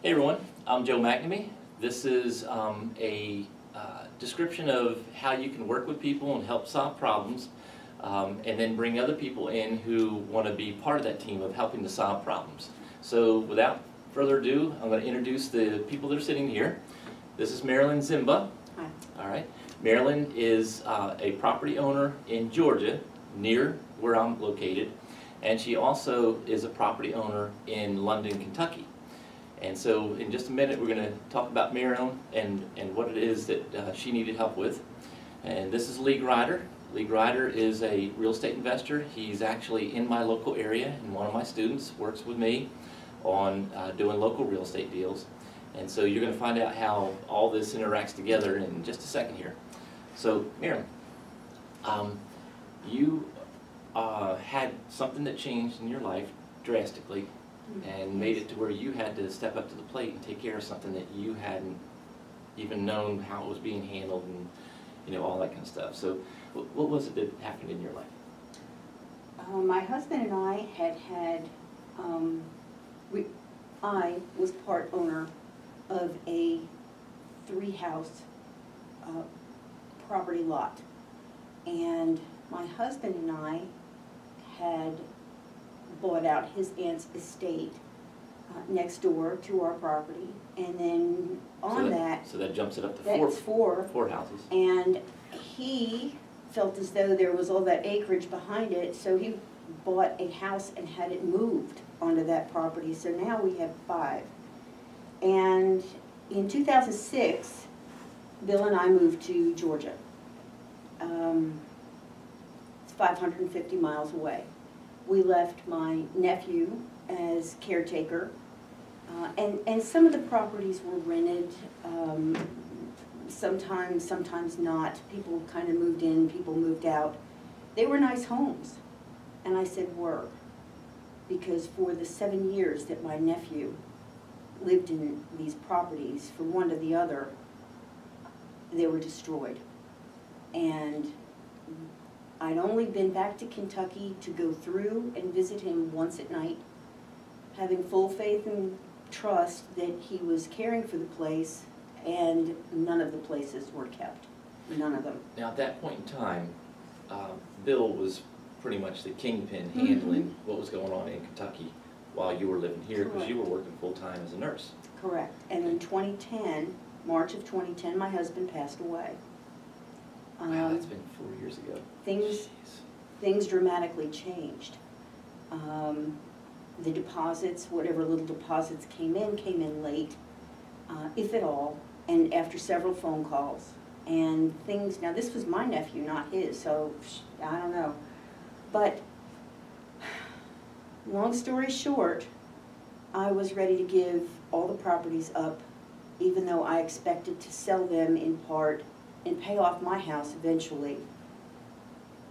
Hey everyone, I'm Joe McNamee. This is a description of how you can work with people and help solve problems, and then bring other people in who want to be part of that team of helping to solve problems. So without further ado, I'm going to introduce the people that are sitting here. This is Marilyn Zimba. Hi. All right. Marilyn is a property owner in Georgia, near where I'm located, and she also is a property owner in London, Kentucky. And so in just a minute we're going to talk about Marilyn and what it is that she needed help with. And this is Lee Grider. Lee Grider is a real estate investor. He's actually in my local area, and one of my students works with me on doing local real estate deals. And so you're going to find out how all this interacts together in just a second here. So Marilyn, you had something that changed in your life drastically and made it to where you had to step up to the plate and take care of something that you hadn't even known how it was being handled, and all that kind of stuff. So what was it that happened in your life? My husband and I had I was part owner of a 3-house property lot, and my husband and I had bought out his aunt's estate next door to our property, and then so that jumps it up to four houses. And he felt as though there was all that acreage behind it, so he bought a house and had it moved onto that property. So now we have 5. And in 2006, Bill and I moved to Georgia. It's 550 miles away. We left my nephew as caretaker, and some of the properties were rented, sometimes not. People kind of moved in, people moved out. They were nice homes, and I said were, because for the 7 years that my nephew lived in these properties, from one to the other, they were destroyed. And I'd only been back to Kentucky to go through and visit him once at night, having full faith and trust that he was caring for the place, and none of the places were kept. None of them. Now at that point in time, Bill was pretty much the kingpin handling what was going on in Kentucky while you were living here, because you were working full-time as a nurse. Correct. And in 2010, March of 2010, my husband passed away. Wow, that's been 4 years ago. Things dramatically changed. The deposits, whatever little deposits came in late, if at all, and after several phone calls. And things, now this was my nephew, not his, so I don't know. But long story short, I was ready to give all the properties up, even though I expected to sell them in part and pay off my house eventually.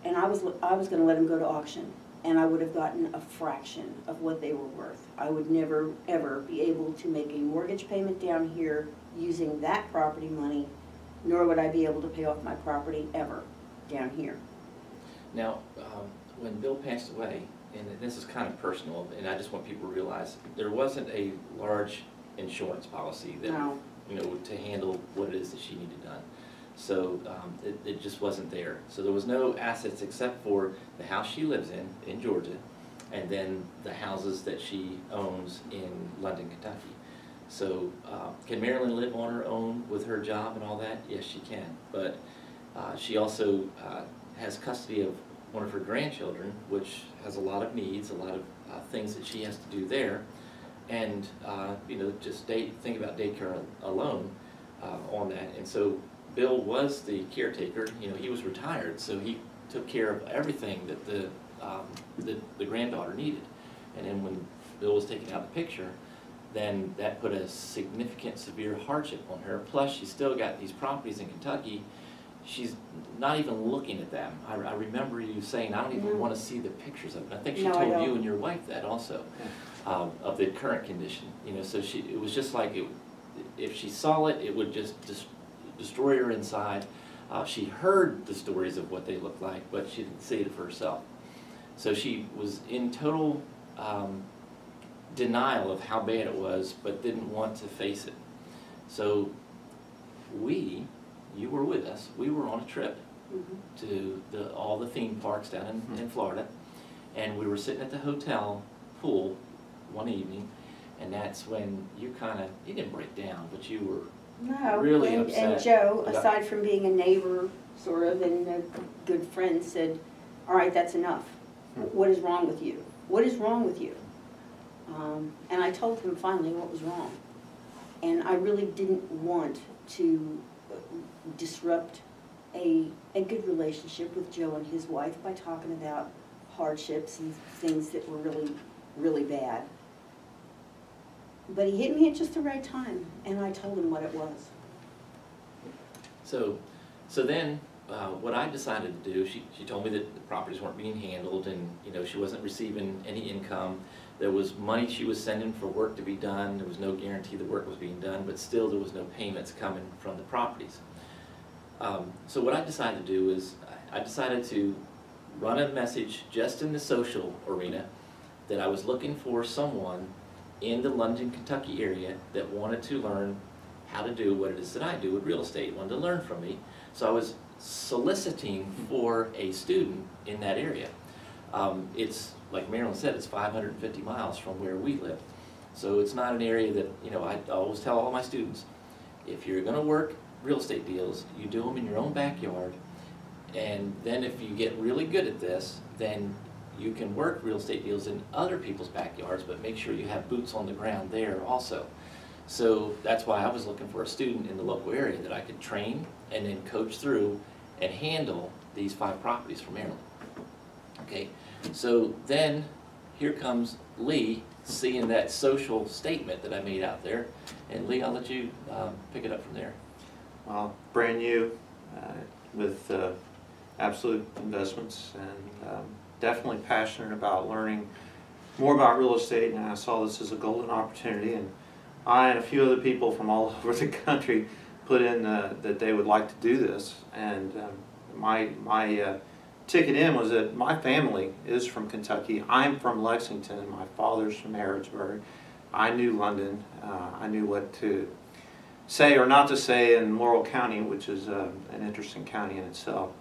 And I was going to let them go to auction, and I would have gotten a fraction of what they were worth. I would never, ever be able to make a mortgage payment down here using that property money, nor would I be able to pay off my property ever down here. Now, when Bill passed away, and this is kind of personal, and I just want people to realize, there wasn't a large insurance policy that, to handle what it is that she needed done. So it just wasn't there. So there was no assets except for the house she lives in Georgia, and then the houses that she owns in London, Kentucky. So can Marilyn live on her own with her job and all that? Yes, she can. But she also has custody of one of her grandchildren, which has a lot of needs, a lot of things that she has to do there. And just think about daycare alone on that. And so Bill was the caretaker. He was retired, so he took care of everything that the granddaughter needed. And then when Bill was taken out of the picture, then that put a significant, severe hardship on her. Plus, she's still got these properties in Kentucky. She's not even looking at them. I remember you saying, I don't even want to see the pictures of it. I think she told you and your wife that also, of the current condition. So it was just like, if she saw it, it would just destroy her inside. She heard the stories of what they looked like, but she didn't see it for herself. So she was in total denial of how bad it was, but didn't want to face it. So you were with us, we were on a trip to all the theme parks down in Florida, and we were sitting at the hotel pool one evening, and that's when you didn't break down, but you were really upset. And Joe, aside from being a neighbor, sort of, and a good friend, said, all right, that's enough. What is wrong with you? What is wrong with you? And I told him finally what was wrong. And I really didn't want to disrupt a good relationship with Joe and his wife by talking about hardships and things that were really, really bad. But he hit me at just the right time, and I told him what it was. So then, what I decided to do, she told me that the properties weren't being handled, and she wasn't receiving any income. There was money she was sending for work to be done. There was no guarantee the work was being done, but still there was no payments coming from the properties. So what I decided to do is I decided to run a message just in the social arena that I was looking for someone in the London, Kentucky area that wanted to learn how to do what it is that I do with real estate, wanted to learn from me. So I was soliciting for a student in that area. It's, like Marilyn said, it's 550 miles from where we live. So it's not an area that, I always tell all my students, if you're gonna work real estate deals, you do them in your own backyard, and then if you get really good at this, then you can work real estate deals in other people's backyards, but make sure you have boots on the ground there also. So that's why I was looking for a student in the local area that I could train and then coach through and handle these 5 properties for Maryland. Okay, so then here comes Lee seeing that social statement that I made out there. And Lee, I'll let you pick it up from there. Well, brand new with absolute investments, and definitely passionate about learning more about real estate, and I saw this as a golden opportunity, and I and a few other people from all over the country put in that they would like to do this, and my ticket in was that my family is from Kentucky. I'm from Lexington, my father's from Harrodsburg. I knew London. I knew what to say or not to say in Laurel County, which is an interesting county in itself.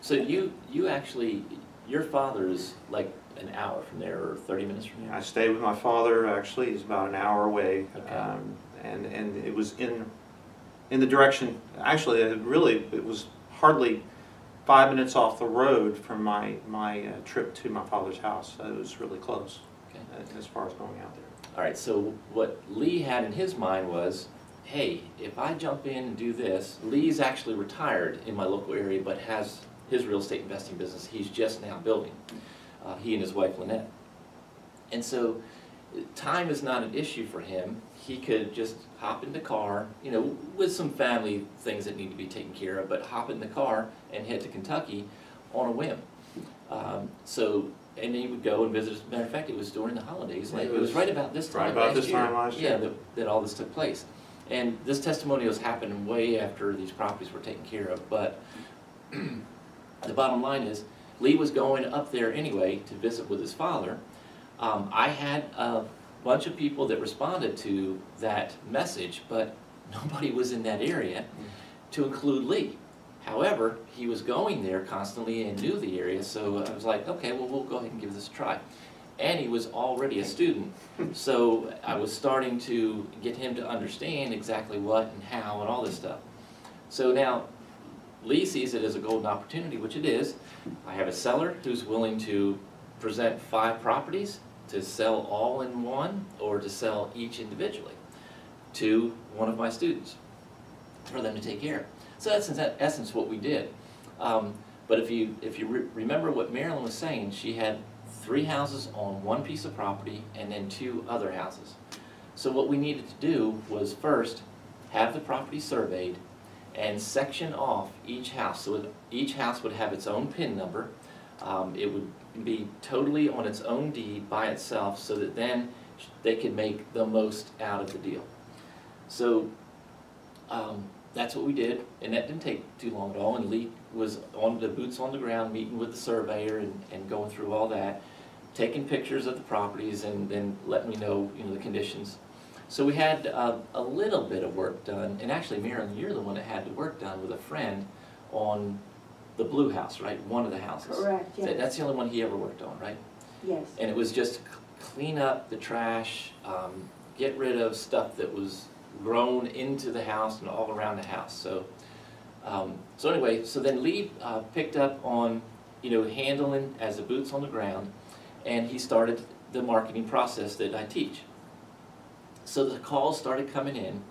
So you actually, your father is like an hour from there or 30 minutes from here? I stayed with my father, actually. He's about an hour away. Okay. And it was in the direction, actually it was hardly 5 minutes off the road from my trip to my father's house. So it was really close. Okay. As far as going out there. All right, so what Lee had in his mind was, hey, if I jump in and do this, Lee's actually retired in my local area but has his real estate investing business he's just now building, he and his wife Lynette. And so time is not an issue for him. He could just hop in the car, with some family things that need to be taken care of, but hop in the car and head to Kentucky on a whim. And he would go and visit. As a matter of fact, it was during the holidays. It was right about this time last year. Yeah, that all this took place. And this testimonial has happened way after these properties were taken care of. But the bottom line is, Lee was going up there anyway to visit with his father. I had a bunch of people that responded to that message, but nobody was in that area, to include Lee. However, he was going there constantly and knew the area, so I was like, okay, well, we'll go ahead and give this a try. And he was already a student, so I was starting to get him to understand exactly what and how and all this stuff. So now, Lee sees it as a golden opportunity, which it is. I have a seller who's willing to present 5 properties to sell all in one or to sell each individually to one of my students for them to take care of. So that's in essence what we did. But if you remember what Marilyn was saying, she had 3 houses on one piece of property and then 2 other houses. So what we needed to do was first have the property surveyed and section off each house. So each house would have its own PIN number. It would be totally on its own deed by itself, so that then they could make the most out of the deal. So that's what we did, and that didn't take too long at all. And Lee was on the boots on the ground, meeting with the surveyor and going through all that. taking pictures of the properties and then letting me know, the conditions. So we had a little bit of work done, and actually, Marilyn, you're the one that had the work done with a friend on the blue house, right? One of the houses. Correct, yes. That's the only one he ever worked on, right? Yes. And it was just clean up the trash, get rid of stuff that was grown into the house and all around the house. So, so anyway, so then Lee picked up on, handling as the boots on the ground, and he started the marketing process that I teach. So the calls started coming in,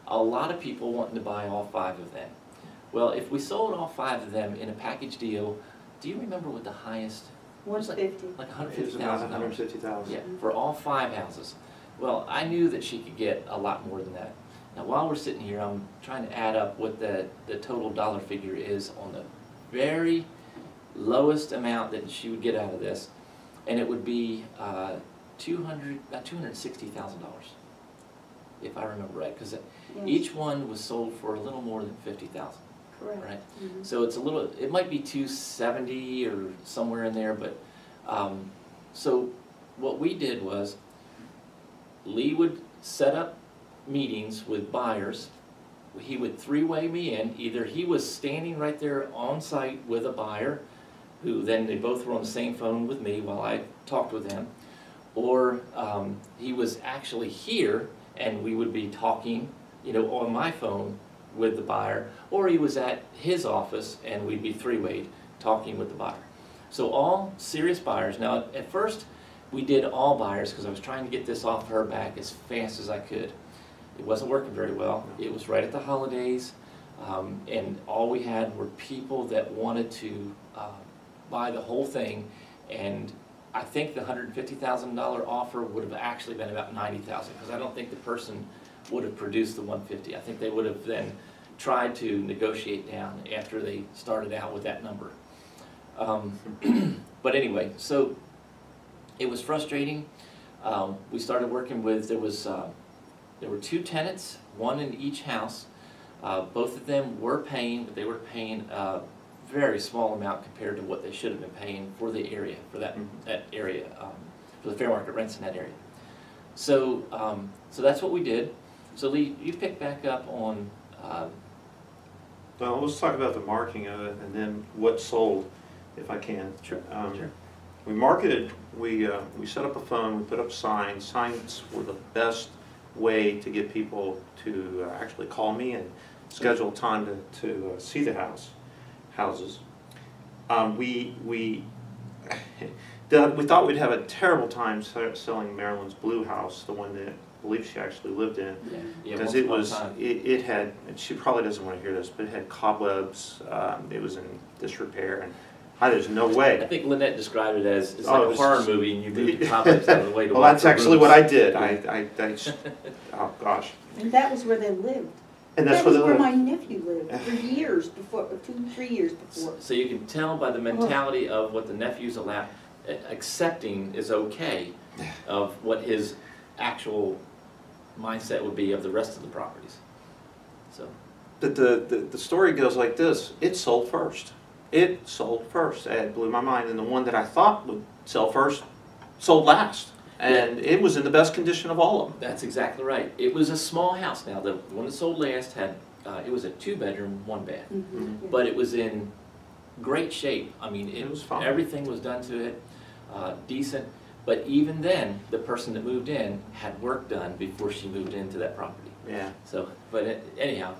a lot of people wanting to buy all 5 of them. Well, if we sold all 5 of them in a package deal, do you remember what the highest? 150. Like It was about $150,000. $150,000. Yeah, for all 5 houses. Well, I knew that she could get a lot more than that. Now, while we're sitting here, I'm trying to add up what the total dollar figure is on the very lowest amount that she would get out of this, and it would be about $260,000, if I remember right, because Yes. each one was sold for a little more than $50,000. Correct. Right. Mhm. So it's a little, it might be 270 or somewhere in there, but, so what we did was, Lee would set up meetings with buyers. He would 3-way me in. Either he was standing right there on site with a buyer, who then they both were on the same phone with me while I talked with them, or he was actually here and we would be talking, on my phone with the buyer, or he was at his office and we'd be 3-wayed talking with the buyer. So all serious buyers. Now, at first, we did all buyers because I was trying to get this off her back as fast as I could. It wasn't working very well. It was right at the holidays, and all we had were people that wanted to buy the whole thing, and I think the $150,000 offer would have actually been about $90,000, because I don't think the person would have produced the $150,000. I think they would have then tried to negotiate down after they started out with that number. But anyway, so it was frustrating. We started working with, there were 2 tenants, 1 in each house. Both of them were paying, but they were paying a very small amount compared to what they should have been paying for the area, for that area, for the fair market rents in that area. So, so that's what we did. So Lee, you pick back up on. Well, let's talk about the marketing of it and then what sold, if I can. Sure. Sure. We marketed. We set up a phone. We put up signs. Signs were the best way to get people to actually call me and schedule time to see the houses. We thought we'd have a terrible time selling Marilyn's blue house, the one that I believe she actually lived in, because it had, and she probably doesn't want to hear this, but it had cobwebs. It was in disrepair, and there's no way. I think Lynette described it as it's like a horror movie, and you move the cobwebs out of the way to. Well, that's actually what I did. Oh gosh. And that was where they lived. And that's that was where my nephew lived for years before, 2-3 years before. So you can tell by the mentality of what the nephew's accepting is okay, of what his actual mindset would be of the rest of the properties. So. But the story goes like this: it sold first. It sold first. It blew my mind, and the one that I thought would sell first sold last. And it was in the best condition of all of them. That's exactly right. It was a small house. Now, the one that sold last had, it was a 2-bedroom, 1-bath. Mm-hmm. But it was in great shape. I mean, it was fine. Everything was done to it, decent. But even then, the person that moved in had work done before she moved into that property. Yeah. So, but anyhow.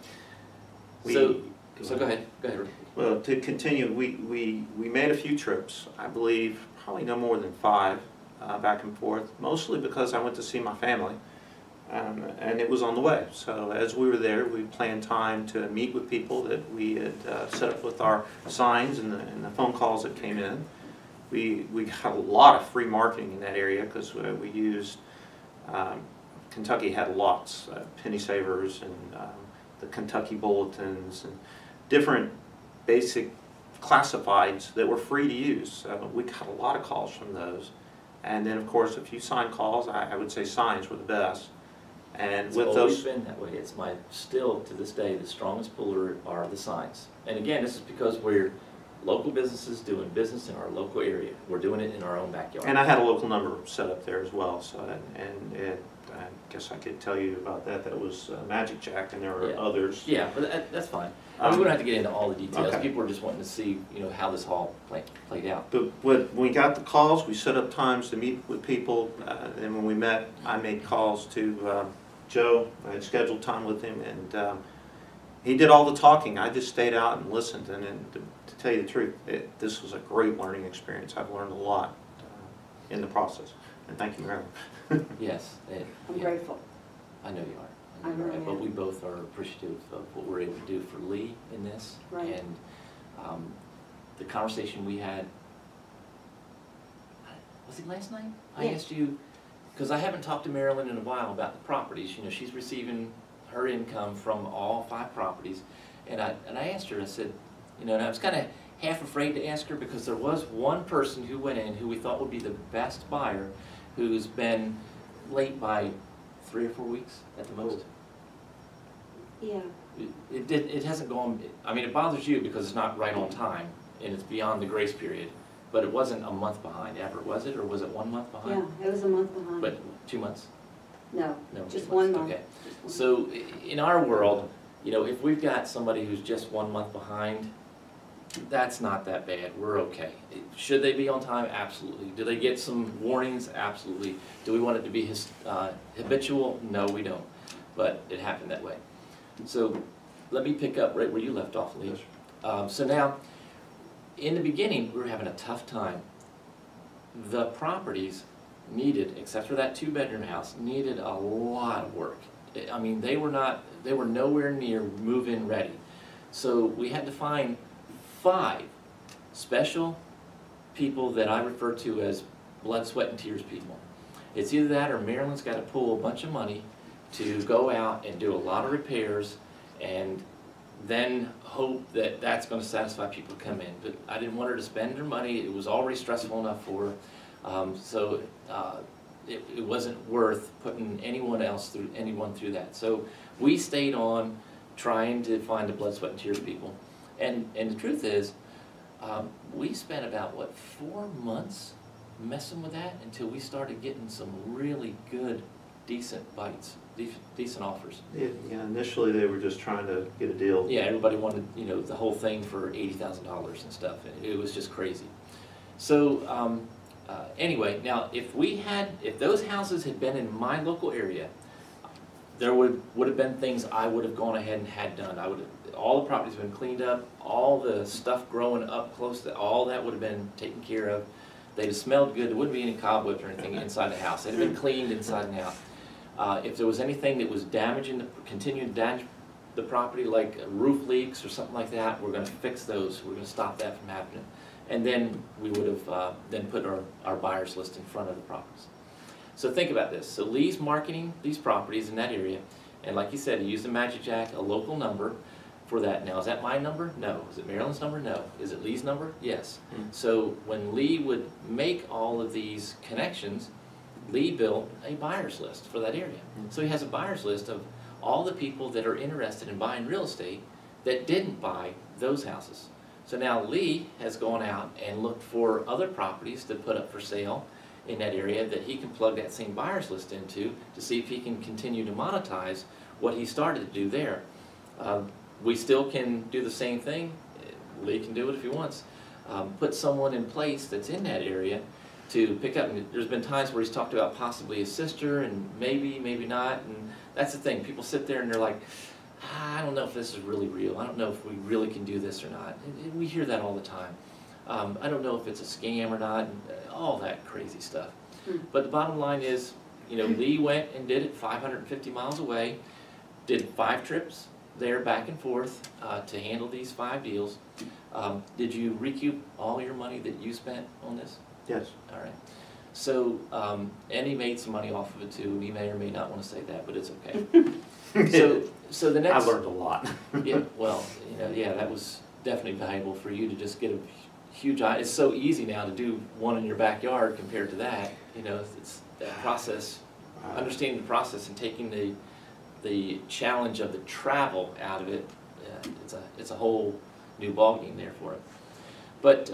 So go ahead. Go ahead. Well, to continue, we made a few trips. I believe probably no more than 5. Back and forth, mostly because I went to see my family, and it was on the way. So as we were there, we planned time to meet with people that we had set up with our signs and the phone calls that came in. We got a lot of free marketing in that area because we used, Kentucky had lots, penny savers and the Kentucky bulletins and different basic classifieds that were free to use. So we got a lot of calls from those. And then, of course, a few sign calls. I would say signs were the best. And It's with always those, been that way. It's still to this day, the strongest puller are the signs. And again, this is because we're local businesses doing business in our local area. We're doing it in our own backyard. And I had a local number set up there as well, so, I guess I could tell you about that, that was Magic Jack, and there were Yeah. others. Yeah, but that's fine. I mean, we don't have to get into all the details. Okay. People are just wanting to see, you know, how this all played out. But when we got the calls, we set up times to meet with people, and when we met, I made calls to Joe. I had scheduled time with him, and he did all the talking. I just stayed out and listened, and then, to tell you the truth, this was a great learning experience. I've learned a lot in the process, and thank you, Marilyn. Yes. I'm yeah, grateful. I know you are. I really But am. we both are appreciative of what we're able to do for Lee in this. Right. And the conversation we had, was it last night? I Yeah. asked you, because I haven't talked to Marilyn in a while about the properties. You know, she's receiving her income from all 5 properties. And I asked her, I said, you know, and I was kind of half afraid to ask her because there was one person who went in who we thought would be the best buyer who's been late by 3 or 4 weeks at the most. Yeah. It hasn't gone, I mean, it bothers you because it's not right on time and it's beyond the grace period, but it wasn't a month behind ever, was it? Or was it 1 month behind? Yeah, it was a month behind. But 2 months? No, No, just 2 months, 1 month. okay. Just 1 So in our world, you know, if we've got somebody who's just 1 month behind, that's not that bad, we're okay. Should they be on time? Absolutely. Do they get some warnings? Absolutely. Do we want it to be habitual? No, we don't, but it happened that way. So let me pick up right where you left off, Lee. Yes. So now, in the beginning, we were having a tough time. The properties needed, except for that 2-bedroom house, needed a lot of work. I mean, they were nowhere near move-in ready. So we had to find 5 special people that I refer to as blood, sweat, and tears people. It's either that or Marilyn's got to pull a bunch of money to go out and do a lot of repairs and then hope that that's going to satisfy people to come in. But I didn't want her to spend her money. It was already stressful enough for her. So it wasn't worth putting anyone through that. So we stayed on trying to find the blood, sweat, and tears people. And the truth is, we spent about, what, 4 months messing with that until we started getting some really good, decent bites, decent offers. Yeah, initially they were just trying to get a deal. Yeah, everybody wanted, you know, the whole thing for $80,000 and stuff. And it was just crazy. So anyway, now if those houses had been in my local area, there would have been things I would have gone ahead and had done. All the properties have been cleaned up, all the stuff growing up close to, all that would have been taken care of. They'd have smelled good. There wouldn't be any cobwebs or anything inside the house. They'd have been cleaned inside and out. If there was anything that was continuing to damage the property, like roof leaks or something like that, we're going to fix those. We're going to stop that from happening. And then we would have then put our buyers list in front of the properties. So think about this. So Lee's marketing these properties in that area, and like you said, he used a Magic Jack, a local number for that. Now, is that my number? No. Is it Marilyn's number? No. Is it Lee's number? Yes. So when Lee would make all of these connections, Lee built a buyer's list for that area. So he has a buyer's list of all the people that are interested in buying real estate that didn't buy those houses. So now Lee has gone out and looked for other properties to put up for sale in that area that he can plug that same buyer's list into to see if he can continue to monetize what he started to do there. We still can do the same thing. Lee can do it if he wants. Put someone in place that's in that area to pick up. And there's been times where he's talked about possibly his sister and maybe not. And that's the thing. People sit there and they're like, I don't know if this is really real. I don't know if we really can do this or not. And we hear that all the time. I don't know if it's a scam or not, and all that crazy stuff. But the bottom line is, you know, Lee went and did it 550 miles away, did 5 trips there back and forth to handle these 5 deals. Did you recoup all your money that you spent on this? Yes. All right. So, and he made some money off of it too. He may or may not want to say that, but it's okay. So the next. I learned a lot. Yeah, well, you know, yeah, that was definitely valuable for you to just get a huge. It's so easy now to do one in your backyard compared to that. You know, it's that process, understanding the process and taking the challenge of the travel out of it. It's a whole new ballgame there for it. But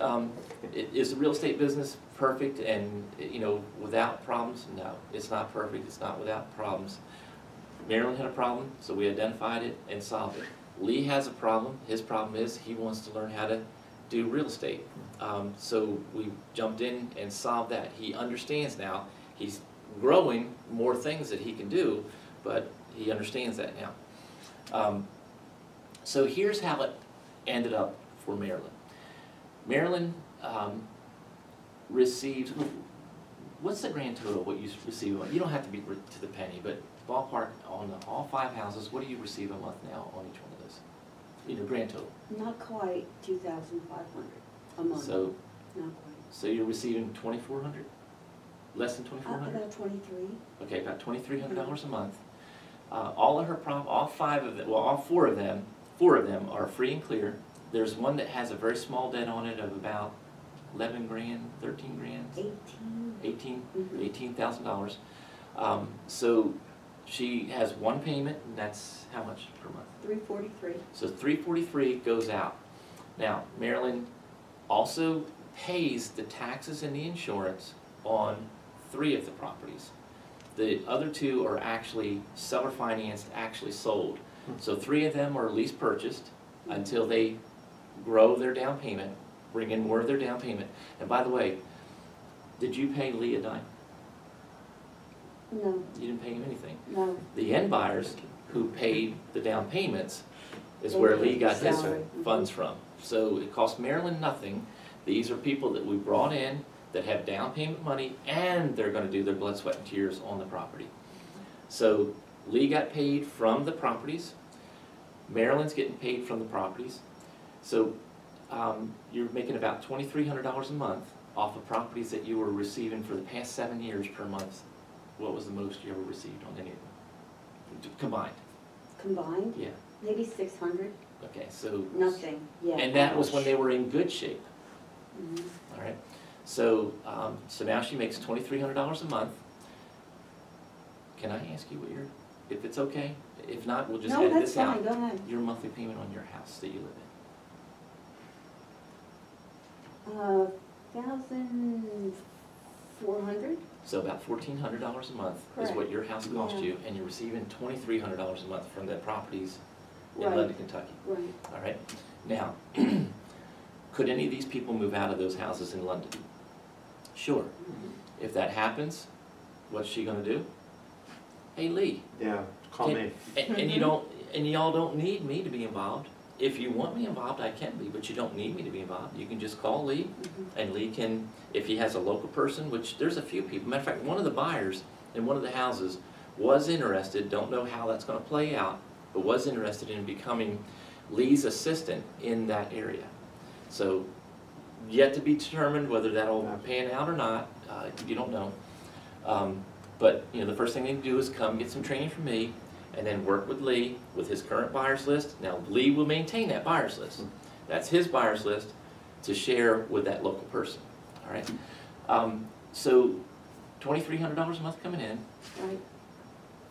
is the real estate business perfect and, you know, without problems? No, it's not perfect, it's not without problems. Marilyn had a problem, so we identified it and solved it. Lee has a problem. His problem is he wants to learn how to do real estate. So we jumped in and solved that. He understands now. He's growing more things that he can do, but he understands that now. So here's how it ended up for Marilyn. Marilyn received, what's the grand total what you receive? You don't have to be to the penny, but ballpark on all 5 houses, what do you receive a month now on each one of those? You know, grand total. Not quite 2,500 a month. So, not quite. so you're receiving 2,400? Less than 2,400? About 23. Okay, about $2,300 a month. All of her all 5 of them, well, all 4 of them are free and clear. There's one that has a very small debt on it of about 11 grand, 13 grand? 18,000. So she has one payment, and that's how much per month? $343. So $343 goes out. Now, Marilyn also pays the taxes and the insurance on 3 of the properties. The other 2 are actually seller financed, actually sold. So 3 of them are lease purchased until they grow their down payment, bring in more of their down payment. And by the way, did you pay Lee a dime? No. You didn't pay him anything. No. The end buyers who paid the down payments is They where paid Lee got the his salary. funds from. So it cost Marilyn nothing. These are people that we brought in that have down payment money, and they're gonna do their blood, sweat, and tears on the property. So Lee got paid from the properties. Marilyn's getting paid from the properties. So you're making about $2,300 a month off of properties that you were receiving for the past 7 years per month. What was the most you ever received on any of them? Combined? Combined? Yeah. Maybe 600. Okay, so. Nothing. Yeah. And that was when they were in good shape. Mhm. All right. So, so now she makes $2,300 a month. Can I ask you what your, if it's okay? If not, we'll just No, edit that's this out. fine. Go ahead. Your monthly payment on your house that you live in. 1,400. So about $1,400 a month is what Correct. your house cost Yeah. you, and you're receiving $2,300 a month from the properties in Right. London, Kentucky. Right. All right. Now, could any of these people move out of those houses in London? Sure. If that happens, what's she gonna do? Hey, Lee. Yeah, call me. And you don't, and y'all don't need me to be involved. If you want me involved, I can be, but you don't need me to be involved. You can just call Lee, and Lee can, if he has a local person, which there's a few people. Matter of fact, one of the buyers in one of the houses was interested, don't know how that's gonna play out, but was interested in becoming Lee's assistant in that area. So, yet to be determined whether that'll pan out or not, you don't know. But, you know, the first thing they do is come get some training from me, and then work with Lee with his current buyers list. Now, Lee will maintain that buyers list. That's his buyers list to share with that local person, all right? So, $2,300 a month coming in, Right.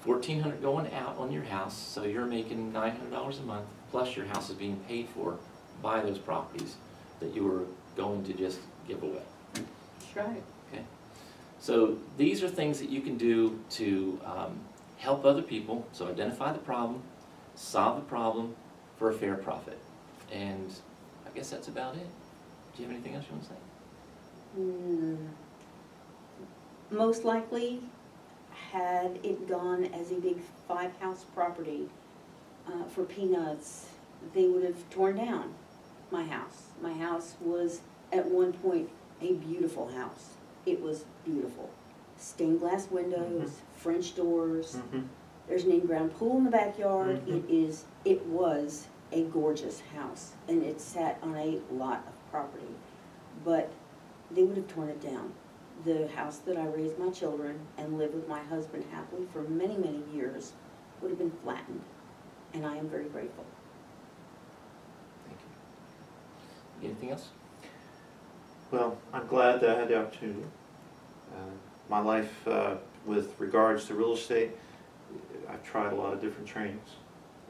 $1,400 going out on your house, so you're making $900 a month, plus your house is being paid for by those properties that you were going to just give away. That's right. Okay, so these are things that you can do to help other people. So identify the problem, solve the problem for a fair profit, and I guess that's about it. Do you have anything else you want to say? Most likely, had it gone as a big 5-house property for peanuts, they would have torn down my house. My house was at one point a beautiful house. It was beautiful. Stained glass windows, French doors. There's an in-ground pool in the backyard. It was a gorgeous house, and it sat on a lot of property. But they would have torn it down. The house that I raised my children and lived with my husband happily for many, many years would have been flattened, and I am very grateful. Thank you. Anything else? Well, I'm glad that I had the opportunity. My life with regards to real estate, I've tried a lot of different trainings,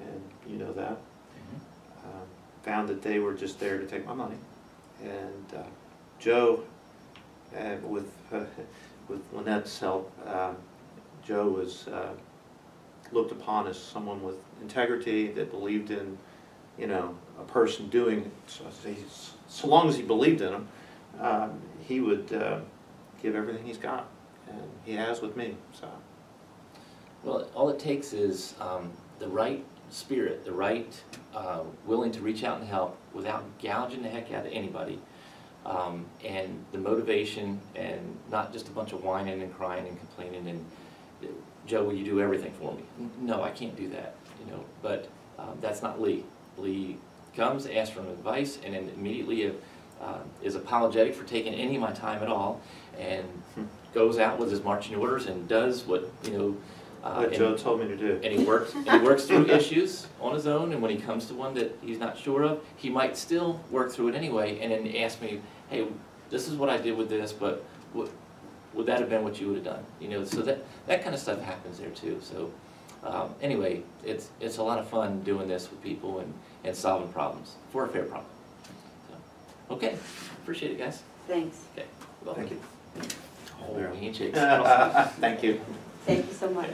and you know that. Found that they were just there to take my money, And Joe, with Lynette's help, Joe was looked upon as someone with integrity that believed in, you know, a person doing, so long as he believed in him, he would give everything he's got, and he has with me, so. Well, all it takes is the right spirit, the right willing to reach out and help without gouging the heck out of anybody, and the motivation, and not just a bunch of whining and crying and complaining and, Joe, will you do everything for me? No, I can't do that, you know, but that's not Lee. Lee comes, asks for advice, and then immediately is apologetic for taking any of my time at all, and goes out with his marching orders and does what, you know, What Joe told me to do. and he works through issues on his own, and when he comes to one that he's not sure of, he might still work through it anyway, and then ask me, hey, this is what I did with this, but would that have been what you would have done? You know, so that kind of stuff happens there too. So anyway, it's a lot of fun doing this with people and solving problems for a fair problem. So, okay, appreciate it, guys. Thanks. Okay, well, Thank you. Oh, handshakes. Thank you. Thank you so much.